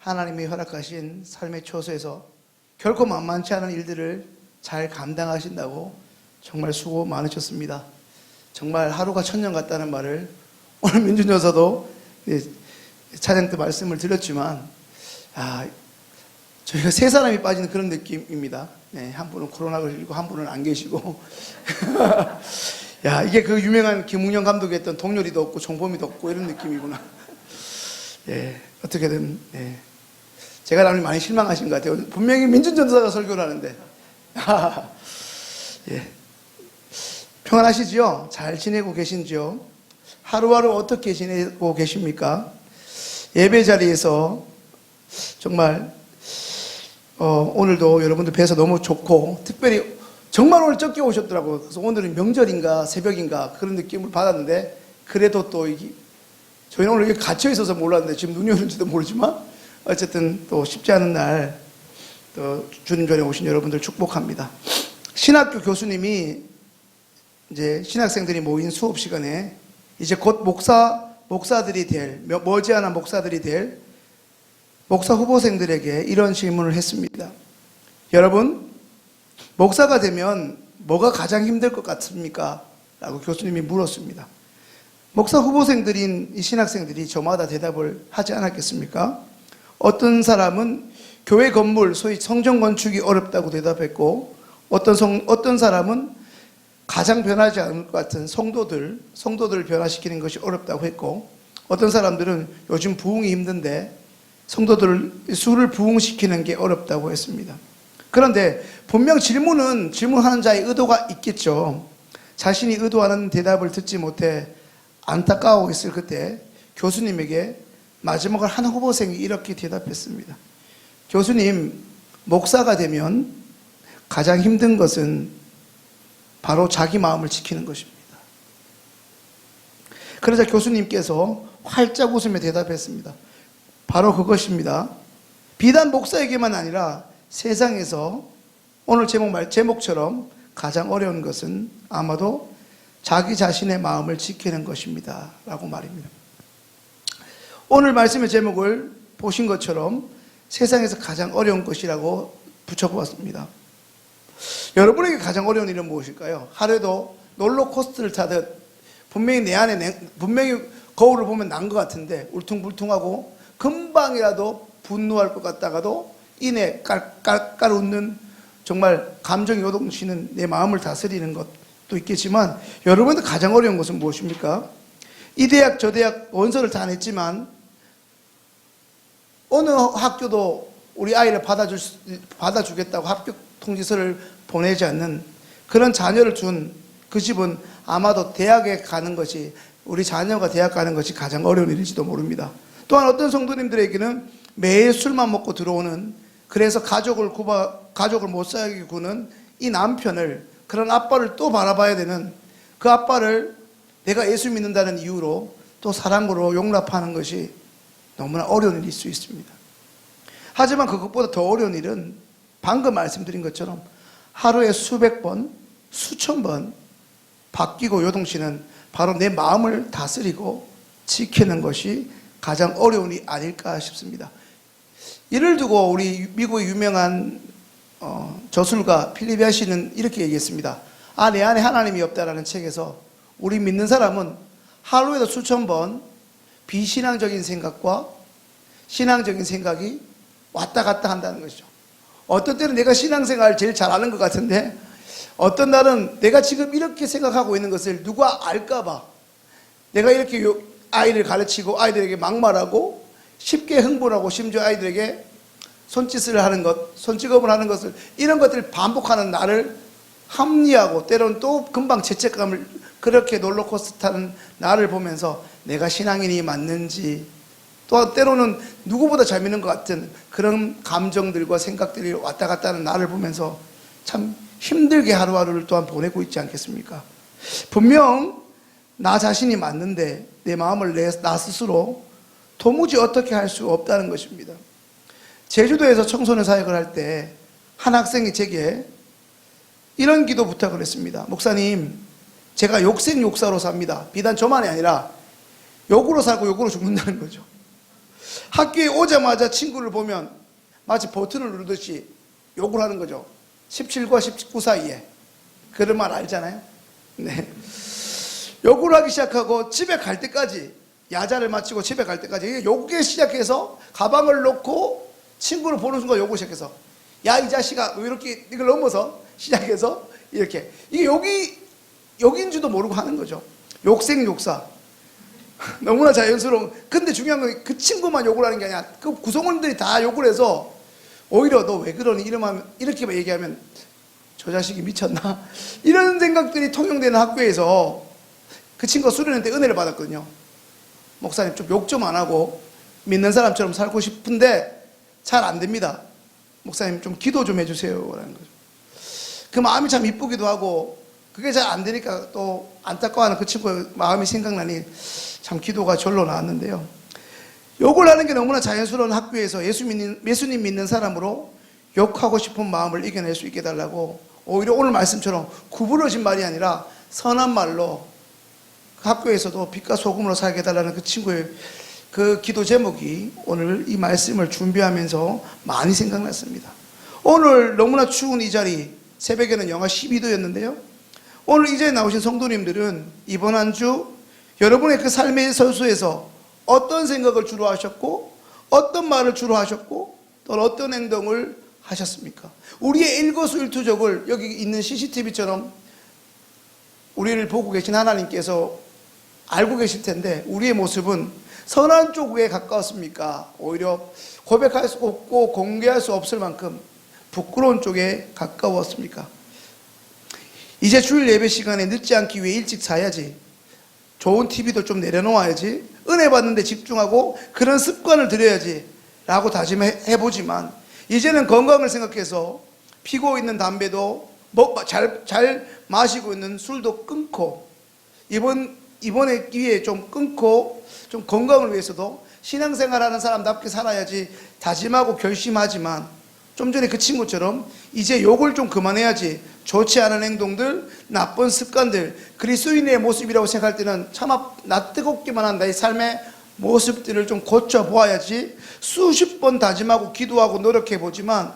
하나님이 허락하신 삶의 처소에서 결코 만만치 않은 일들을 잘 감당하신다고 정말 수고 많으셨습니다. 정말 하루가 천년 같다는 말을 오늘 민준 여사도 찬양 때 말씀을 드렸지만, 저희가 세 사람이 빠지는 그런 느낌입니다. 한 분은 코로나 걸리고 한 분은 안 계시고 이게 그 유명한 김웅영 감독이 했던 동료리도 없고 종범이도 없고 이런 느낌이구나. 어떻게든 제가 나름 많이 실망하신 것 같아요. 분명히 민준 전도사가 설교를 하는데 평안하시지요? 잘 지내고 계신지요? 하루하루 어떻게 지내고 계십니까? 예배 자리에서 정말 오늘도 여러분들 뵈서 너무 좋고, 특별히 정말 오늘 적게 오셨더라고요. 그래서 오늘은 명절인가 새벽인가 그런 느낌을 받았는데, 그래도 또 저희는 오늘 여기 갇혀 있어서 몰랐는데 지금 눈이 오는지도 모르지만 어쨌든 또 쉽지 않은 날 또 주님 전에 오신 여러분들 축복합니다. 신학교 교수님이 이제 신학생들이 모인 수업 시간에 이제 곧 목사들이 될, 머지않아 목사들이 될 목사 후보생들에게 이런 질문을 했습니다. 여러분, 목사가 되면 뭐가 가장 힘들 것 같습니까? 라고 교수님이 물었습니다. 목사 후보생들인 이 신학생들이 저마다 대답을 하지 않았겠습니까? 어떤 사람은 교회 건물, 소위 성전 건축이 어렵다고 대답했고, 어떤 사람은 가장 변하지 않을 것 같은 성도들을 변화시키는 것이 어렵다고 했고, 어떤 사람들은 요즘 부흥이 힘든데 수를 부흥시키는 게 어렵다고 했습니다. 그런데 분명 질문하는 자의 의도가 있겠죠. 자신이 의도하는 대답을 듣지 못해 안타까워 있을 그때 교수님에게 마지막으로 한 후보생이 이렇게 대답했습니다. 교수님, 목사가 되면 가장 힘든 것은 바로 자기 마음을 지키는 것입니다. 그러자 교수님께서 활짝 웃으며 대답했습니다. 바로 그것입니다. 비단 목사에게만 아니라 세상에서 오늘 제목처럼 가장 어려운 것은 아마도 자기 자신의 마음을 지키는 것입니다. 라고 말입니다. 오늘 말씀의 제목을 보신 것처럼 세상에서 가장 어려운 것이라고 붙여보았습니다. 여러분에게 가장 어려운 일은 무엇일까요? 하루에도 롤러코스터를 타듯 분명히 내 안에 분명히 거울을 보면 난 것 같은데 울퉁불퉁하고 금방이라도 분노할 것 같다가도 이내 깔깔 웃는 정말 감정이 요동치는 내 마음을 다스리는 것도 있겠지만, 여러분들 가장 어려운 것은 무엇입니까? 이 대학 저 대학 원서를 다 냈지만 어느 학교도 우리 아이를 받아주겠다고 합격 통지서를 보내지 않는 그런 자녀를 준 그 집은 아마도 대학에 가는 것이, 우리 자녀가 대학 가는 것이 가장 어려운 일일지도 모릅니다. 또한 어떤 성도님들에게는 매일 술만 먹고 들어오는, 그래서 가족을 못 살게 구는 이 남편을, 그런 아빠를 또 바라봐야 되는 그 아빠를 내가 예수 믿는다는 이유로 또 사랑으로 용납하는 것이 너무나 어려운 일일 수 있습니다. 하지만 그것보다 더 어려운 일은 방금 말씀드린 것처럼 하루에 수백 번, 수천 번 바뀌고 요동치는 바로 내 마음을 다스리고 지키는 것이 가장 어려운 일이 아닐까 싶습니다. 이를 두고 우리 미국의 유명한 저술가 필립 야시는 이렇게 얘기했습니다. 내 안에 하나님이 없다라는 책에서 우리 믿는 사람은 하루에도 수천 번 비신앙적인 생각과 신앙적인 생각이 왔다 갔다 한다는 것이죠. 어떤 때는 내가 신앙생활을 제일 잘하는 것 같은데, 어떤 날은 내가 지금 이렇게 생각하고 있는 것을 누가 알까봐 내가 이렇게 아이를 가르치고 아이들에게 막말하고 쉽게 흥분하고, 심지어 아이들에게 손짓을 하는 것, 손찌검을 하는 것을, 이런 것들을 반복하는 나를 합리하고 때로는 또 금방 죄책감을, 그렇게 롤러코스터 타는 나를 보면서 내가 신앙인이 맞는지, 또 때로는 누구보다 잘 믿는 것 같은 그런 감정들과 생각들이 왔다 갔다 하는 나를 보면서 참 힘들게 하루하루를 또한 보내고 있지 않겠습니까? 분명 나 자신이 맞는데 내 마음을 나 스스로 도무지 어떻게 할 수 없다는 것입니다. 제주도에서 청소년 사역을 할 때 한 학생이 제게 이런 기도 부탁을 했습니다. 목사님, 제가 욕생욕사로 삽니다. 비단 저만이 아니라 욕으로 살고 욕으로 죽는다는 거죠. 학교에 오자마자 친구를 보면 마치 버튼을 누르듯이 욕을 하는 거죠. 17과 19 사이에. 그런 말 알잖아요. 네. 욕을 하기 시작하고 집에 갈 때까지, 야자를 마치고 집에 갈 때까지 욕에 시작해서 가방을 놓고 친구를 보는 순간 욕을 시작해서, 야 이 자식아 왜 이렇게, 이걸 넘어서 시작해서 이렇게, 이게 욕인 줄도 모르고 하는 거죠. 욕생욕사. 너무나 자연스러운. 근데 중요한 건 그 친구만 욕을 하는 게 아니라 그 구성원들이 다 욕을 해서, 오히려 너 왜 그러니 이렇게 얘기하면 저 자식이 미쳤나 이런 생각들이 통용되는 학교에서, 그 친구가 수련회 때 은혜를 받았거든요. 목사님 좀 욕 좀 안 하고 믿는 사람처럼 살고 싶은데 잘 안 됩니다. 목사님 좀 기도 좀 해주세요 라는 거죠. 그 마음이 참 이쁘기도 하고, 그게 잘 안 되니까 또 안타까워하는 그 친구의 마음이 생각나니 참 기도가 절로 나왔는데요. 욕을 하는 게 너무나 자연스러운 학교에서 예수님 믿는 사람으로 욕하고 싶은 마음을 이겨낼 수 있게 해달라고, 오히려 오늘 말씀처럼 구부러진 말이 아니라 선한 말로 학교에서도 빛과 소금으로 살게 해달라는 그 친구의 그 기도 제목이 오늘 이 말씀을 준비하면서 많이 생각났습니다. 오늘 너무나 추운 이 자리, 새벽에는 영하 12도였는데요. 오늘 이 자리에 나오신 성도님들은 이번 한 주 여러분의 그 삶의 서수에서 어떤 생각을 주로 하셨고, 어떤 말을 주로 하셨고, 또 어떤 행동을 하셨습니까? 우리의 일거수일투족을 여기 있는 CCTV처럼 우리를 보고 계신 하나님께서 알고 계실 텐데, 우리의 모습은 선한 쪽에 가까웠습니까? 오히려 고백할 수 없고 공개할 수 없을 만큼 부끄러운 쪽에 가까웠습니까? 이제 주일 예배 시간에 늦지 않기 위해 일찍 자야지, 좋은 TV도 좀 내려놓아야지, 은혜 받는 데 집중하고 그런 습관을 들여야지 라고 다짐해보지만, 이제는 건강을 생각해서 피고 있는 담배도 잘 마시고 있는 술도 끊고, 이번에 기회에 좀 끊고, 좀 건강을 위해서도 신앙생활하는 사람답게 살아야지 다짐하고 결심하지만, 좀 전에 그 친구처럼 이제 욕을 좀 그만해야지, 좋지 않은 행동들, 나쁜 습관들, 그리스도인의 모습이라고 생각할 때는 참 낯뜨겁기만 한 나의 삶의 모습들을 좀 고쳐보아야지 수십 번 다짐하고 기도하고 노력해보지만,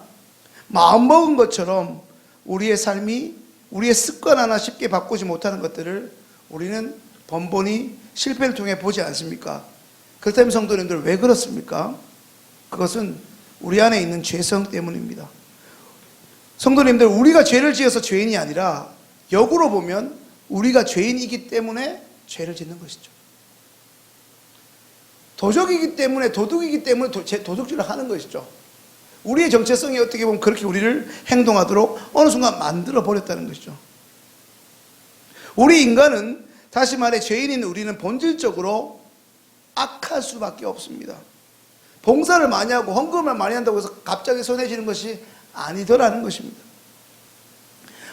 마음먹은 것처럼 우리의 삶이, 우리의 습관 하나 쉽게 바꾸지 못하는 것들을 우리는 번번이 실패를 통해 보지 않습니까? 그렇다면 성도님들, 왜 그렇습니까? 그것은 우리 안에 있는 죄성 때문입니다. 성도님들, 우리가 죄를 지어서 죄인이 아니라 역으로 보면 우리가 죄인이기 때문에 죄를 짓는 것이죠. 도적이기 때문에, 도둑이기 때문에 도둑질을 하는 것이죠. 우리의 정체성이 어떻게 보면 그렇게 우리를 행동하도록 어느 순간 만들어 버렸다는 것이죠. 우리 인간은, 다시 말해 죄인인 우리는 본질적으로 악할 수밖에 없습니다. 봉사를 많이 하고 헌금을 많이 한다고 해서 갑자기 선해지는 것이 아니더라는 것입니다.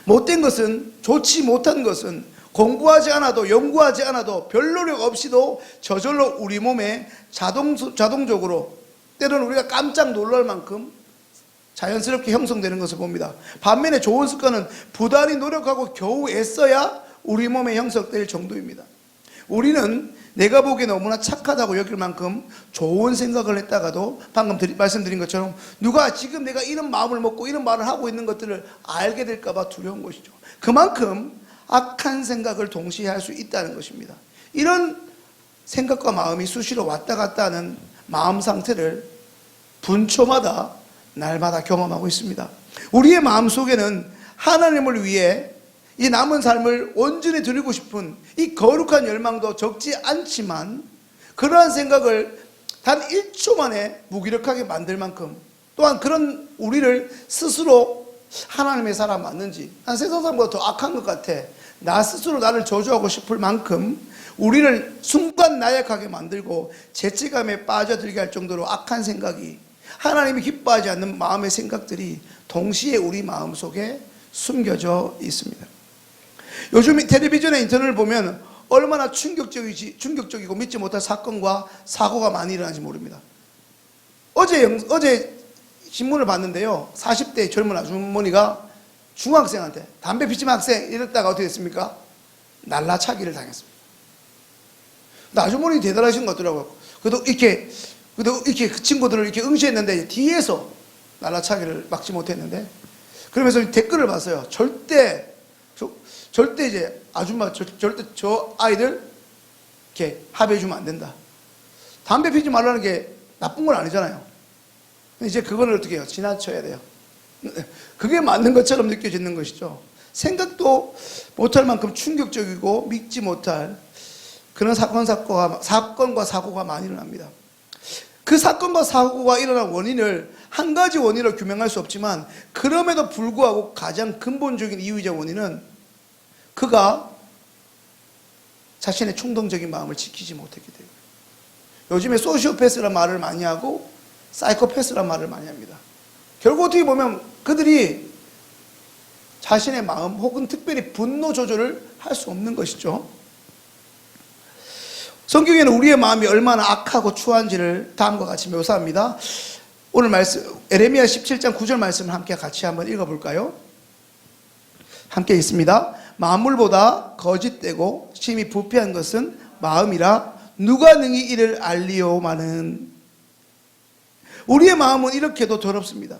못된 것은, 좋지 못한 것은 공부하지 않아도, 연구하지 않아도, 별 노력 없이도 저절로 우리 몸에 자동적으로, 때로는 우리가 깜짝 놀랄 만큼 자연스럽게 형성되는 것을 봅니다. 반면에 좋은 습관은 부단히 노력하고 겨우 애써야 우리 몸에 형성될 정도입니다. 우리는 내가 보기에 너무나 착하다고 여길 만큼 좋은 생각을 했다가도, 방금 말씀드린 것처럼 누가 지금 내가 이런 마음을 먹고 이런 말을 하고 있는 것들을 알게 될까봐 두려운 것이죠. 그만큼 악한 생각을 동시에 할 수 있다는 것입니다. 이런 생각과 마음이 수시로 왔다 갔다 하는 마음 상태를 분초마다, 날마다 경험하고 있습니다. 우리의 마음 속에는 하나님을 위해 이 남은 삶을 온전히 드리고 싶은 이 거룩한 열망도 적지 않지만, 그러한 생각을 단 1초 만에 무기력하게 만들 만큼, 또한 그런 우리를 스스로 하나님의 사람 맞는지, 난 세상 사람보다 더 악한 것 같아, 나 스스로 나를 저주하고 싶을 만큼 우리를 순간 나약하게 만들고 죄책감에 빠져들게 할 정도로 악한 생각이, 하나님이 기뻐하지 않는 마음의 생각들이 동시에 우리 마음속에 숨겨져 있습니다. 요즘 텔레비전에, 인터넷을 보면 얼마나 충격적이고 믿지 못할 사건과 사고가 많이 일어나는지 모릅니다. 어제 신문을 봤는데요, 40대 젊은 아주머니가 중학생한테 담배 피지 마 학생 이랬다가 어떻게 됐습니까? 날라차기를 당했습니다. 근데 아주머니 대단하신 것 같더라고요. 그래도 이렇게 근데 이렇게 그 친구들을 이렇게 응시했는데 뒤에서 날라차기를 막지 못했는데, 그러면서 댓글을 봤어요. 절대 이제 아줌마 절대 저 아이들 이렇게 합의해주면 안 된다. 담배 피지 말라는 게 나쁜 건 아니잖아요. 이제 그거는 어떻게 해요? 지나쳐야 돼요. 그게 맞는 것처럼 느껴지는 것이죠. 생각도 못할 만큼 충격적이고 믿지 못할 그런 사건과 사고가 많이 일어납니다. 그 사건과 사고가 일어난 원인을 한 가지 원인으로 규명할 수 없지만, 그럼에도 불구하고 가장 근본적인 이유이자 원인은 그가 자신의 충동적인 마음을 지키지 못했기 때문에. 요즘에 소시오패스라는 말을 많이 하고 사이코패스라는 말을 많이 합니다. 결국 어떻게 보면 그들이 자신의 마음 혹은 특별히 분노 조절을 할 수 없는 것이죠. 성경에는 우리의 마음이 얼마나 악하고 추한지를 다음과 같이 묘사합니다. 오늘 말씀 에레미야 17장 9절 말씀을 함께 같이 한번 읽어볼까요? 함께 읽습니다. 만물보다 거짓되고 심히 부패한 것은 마음이라 누가 능히 이를 알리오마는. 우리의 마음은 이렇게도 더럽습니다.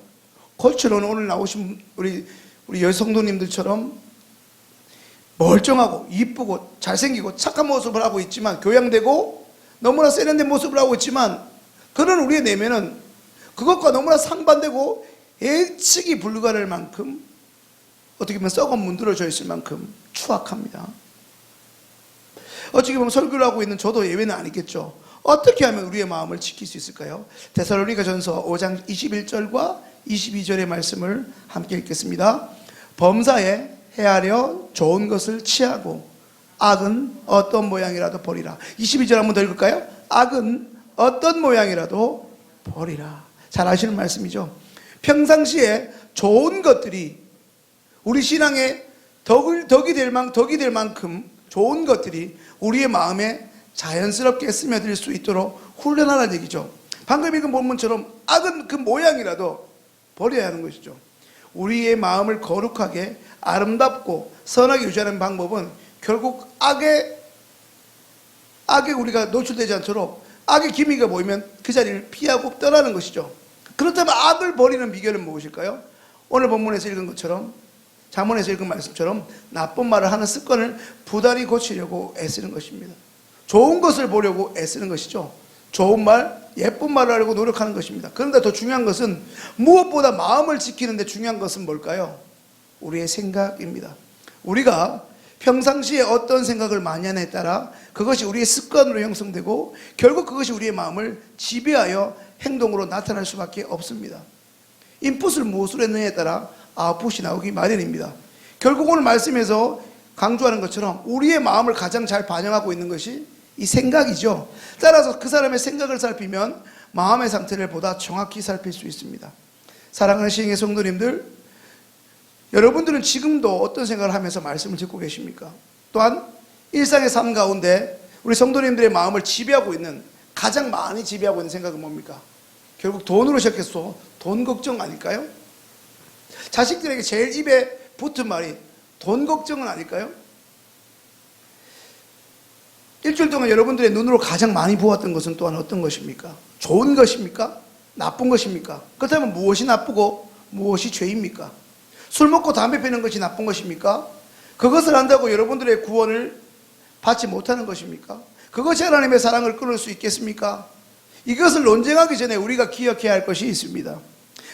겉으로는 오늘 나오신 우리 여성도님들처럼 멀쩡하고 이쁘고 잘생기고 착한 모습을 하고 있지만, 교양되고 너무나 세련된 모습을 하고 있지만, 그런 우리의 내면은 그것과 너무나 상반되고 예측이 불가할 만큼, 어떻게 보면 썩어 문드러져 있을 만큼 추악합니다. 어떻게 보면 설교를 하고 있는 저도 예외는 아니겠죠. 어떻게 하면 우리의 마음을 지킬 수 있을까요? 데살로니가전서 5장 21절과 22절의 말씀을 함께 읽겠습니다. 범사에 헤아려 좋은 것을 취하고 악은 어떤 모양이라도 버리라. 22절 한번 더 읽을까요? 악은 어떤 모양이라도 버리라. 잘 아시는 말씀이죠. 평상시에 좋은 것들이 우리 신앙의 덕이 될 만큼 좋은 것들이 우리의 마음에 자연스럽게 스며들 수 있도록 훈련하라는 얘기죠. 방금 읽은 본문처럼 악은 그 모양이라도 버려야 하는 것이죠. 우리의 마음을 거룩하게 아름답고 선하게 유지하는 방법은 결국 악에 우리가 노출되지 않도록, 악의 기미가 보이면 그 자리를 피하고 떠나는 것이죠. 그렇다면 악을 버리는 비결은 무엇일까요? 오늘 본문에서 읽은 것처럼, 잠언에서 읽은 말씀처럼 나쁜 말을 하는 습관을 부단히 고치려고 애쓰는 것입니다. 좋은 것을 보려고 애쓰는 것이죠. 좋은 말, 예쁜 말을 하려고 노력하는 것입니다. 그런데 더 중요한 것은, 무엇보다 마음을 지키는데 중요한 것은 뭘까요? 우리의 생각입니다. 우리가 평상시에 어떤 생각을 많이 하냐에 따라 그것이 우리의 습관으로 형성되고, 결국 그것이 우리의 마음을 지배하여 행동으로 나타날 수밖에 없습니다. 인풋을 무엇으로 했느냐에 따라 아웃풋이 나오기 마련입니다. 결국 오늘 말씀에서 강조하는 것처럼 우리의 마음을 가장 잘 반영하고 있는 것이 이 생각이죠. 따라서 그 사람의 생각을 살피면 마음의 상태를 보다 정확히 살필 수 있습니다. 사랑하는 시행의 성도님들, 여러분들은 지금도 어떤 생각을 하면서 말씀을 듣고 계십니까? 또한 일상의 삶 가운데 우리 성도님들의 마음을 지배하고 있는, 가장 많이 지배하고 있는 생각은 뭡니까? 결국 돈으로 시작해서 돈 걱정 아닐까요? 자식들에게 제일 입에 붙은 말이 돈 걱정은 아닐까요? 일주일 동안 여러분들의 눈으로 가장 많이 보았던 것은 또한 어떤 것입니까? 좋은 것입니까? 나쁜 것입니까? 그렇다면 무엇이 나쁘고 무엇이 죄입니까? 술 먹고 담배 피는 것이 나쁜 것입니까? 그것을 한다고 여러분들의 구원을 받지 못하는 것입니까? 그것이 하나님의 사랑을 끊을 수 있겠습니까? 이것을 논쟁하기 전에 우리가 기억해야 할 것이 있습니다.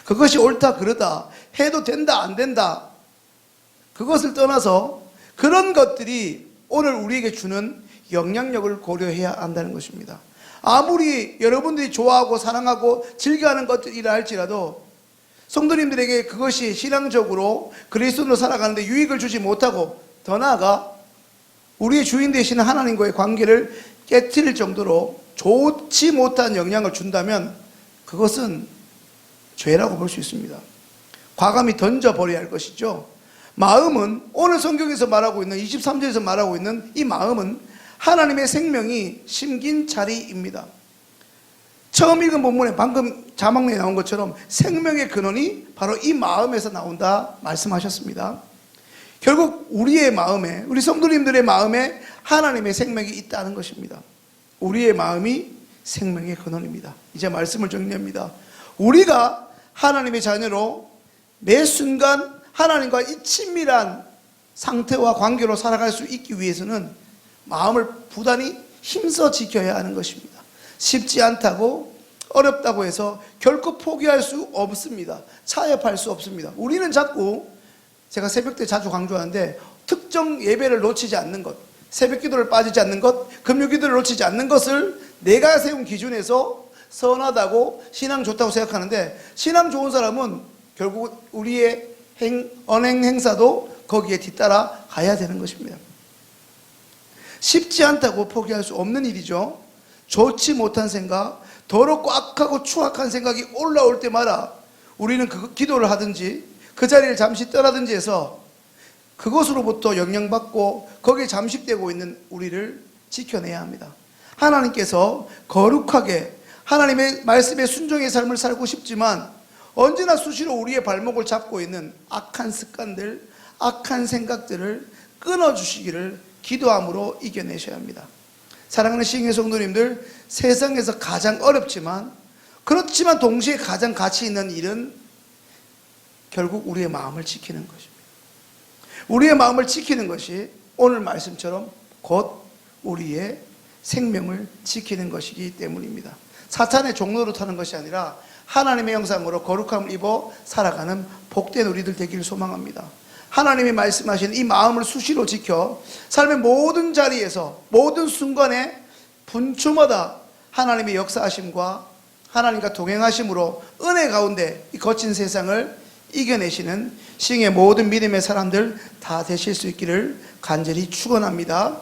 그것이 옳다 그르다, 해도 된다 안 된다, 그것을 떠나서 그런 것들이 오늘 우리에게 주는 영향력을 고려해야 한다는 것입니다. 아무리 여러분들이 좋아하고 사랑하고 즐겨하는 것들이라 할지라도 성도님들에게 그것이 신앙적으로 그리스도로 살아가는데 유익을 주지 못하고, 더 나아가 우리의 주인 되시는 하나님과의 관계를 깨트릴 정도로 좋지 못한 영향을 준다면 그것은 죄라고 볼 수 있습니다. 과감히 던져버려야 할 것이죠. 마음은 오늘 성경에서 말하고 있는 23절에서 말하고 있는 이 마음은 하나님의 생명이 심긴 자리입니다. 처음 읽은 본문에 방금 자막내에 나온 것처럼 생명의 근원이 바로 이 마음에서 나온다 말씀하셨습니다. 결국 우리의 마음에, 우리 성도님들의 마음에 하나님의 생명이 있다는 것입니다. 우리의 마음이 생명의 근원입니다. 이제 말씀을 정리합니다. 우리가 하나님의 자녀로 매 순간 하나님과 이 친밀한 상태와 관계로 살아갈 수 있기 위해서는 마음을 부단히 힘써 지켜야 하는 것입니다. 쉽지 않다고 어렵다고 해서 결코 포기할 수 없습니다. 차협할 수 없습니다. 우리는 자꾸, 제가 새벽 때 자주 강조하는데, 특정 예배를 놓치지 않는 것, 새벽 기도를 빠지지 않는 것, 금요 기도를 놓치지 않는 것을 내가 세운 기준에서 선하다고, 신앙 좋다고 생각하는데, 신앙 좋은 사람은 결국 우리의 언행 행사도 거기에 뒤따라 가야 되는 것입니다. 쉽지 않다고 포기할 수 없는 일이죠. 좋지 못한 생각, 더럽고 악하고 추악한 생각이 올라올 때마다 우리는 그 기도를 하든지 그 자리를 잠시 떠나든지 해서 그것으로부터 영향받고 거기에 잠식되고 있는 우리를 지켜내야 합니다. 하나님께서 거룩하게 하나님의 말씀에 순종의 삶을 살고 싶지만 언제나 수시로 우리의 발목을 잡고 있는 악한 습관들, 악한 생각들을 끊어주시기를 기도함으로 이겨내셔야 합니다. 사랑하는 시흥의 성도님들, 세상에서 가장 어렵지만 그렇지만 동시에 가장 가치 있는 일은 결국 우리의 마음을 지키는 것입니다. 우리의 마음을 지키는 것이 오늘 말씀처럼 곧 우리의 생명을 지키는 것이기 때문입니다. 사탄의 종로로 타는 것이 아니라 하나님의 형상으로 거룩함을 입어 살아가는 복된 우리들 되기를 소망합니다. 하나님이 말씀하신 이 마음을 수시로 지켜 삶의 모든 자리에서 모든 순간에 분초마다 하나님의 역사하심과 하나님과 동행하심으로 은혜 가운데 이 거친 세상을 이겨내시는 시흥의 모든 믿음의 사람들 다 되실 수 있기를 간절히 축원합니다.